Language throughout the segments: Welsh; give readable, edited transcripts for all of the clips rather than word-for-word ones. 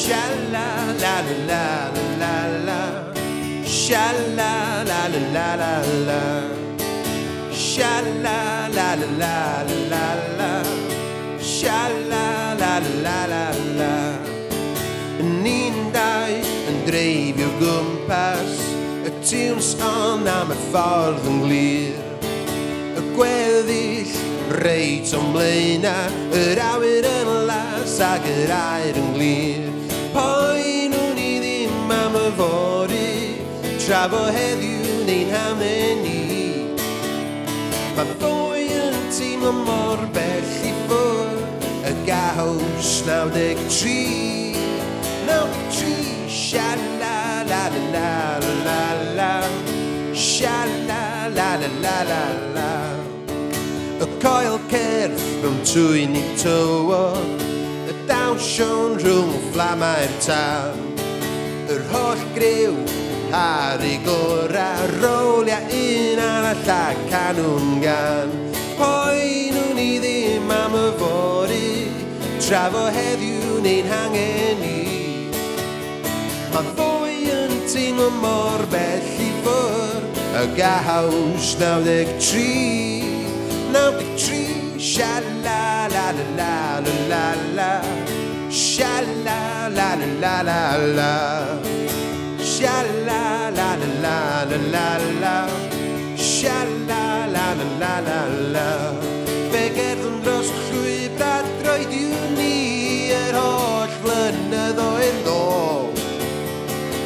Sha-la-la-la-la-la-la. Sha-la-la-la-la-la-la. Sha-la-la-la-la-la-la. Sha-la-la-la-la-la. En een dag dreef je gwmpas y tiwns on am y ffordd yn glir. Y gweddill reit o'n blaena, yr awyr yn las ac yr aer yn glir. Poen nhw'n I ddim am y fori, tra fo heddiw neu'n hamdden ni. Mae boi yn teimlo mor bell I ffwrdd, y gaws 93. 93, sha-la-la-la-la-la-la. Sha-la-la-la-la-la-la. Y coel cerdd rhwng twyn I tywod, y dawsion rhwng fflamau'r tân. Yr holl griw ar ei gora, rolia un arall a canwn gan. Poen nhw'n I ddim am y fori, tra fo heddiw neu'n hangen ni. Mae boi yn teimlo mor bell I ffwrdd, y gaws 93. 93, sha-la-la-la-la-la-la. Sha-la-la-la-la-la. Sha-la-la-la-la-la-la. Sha-la-la-la-la-la. Fe gerddon dros llwybr a droediwn ni yr holl flynyddoedd nôl.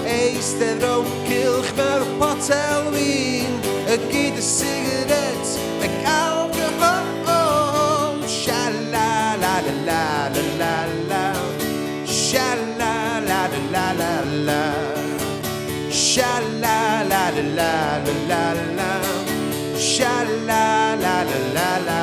Eistedd rown cylch mewn potel win, y gyd y sigaret ac alcohol. Sha-la-la-la-la-la-la. Sha-la-la-la-la-la. Sha-la-la-la-la-la-la. Sha-la-la-la-la-la.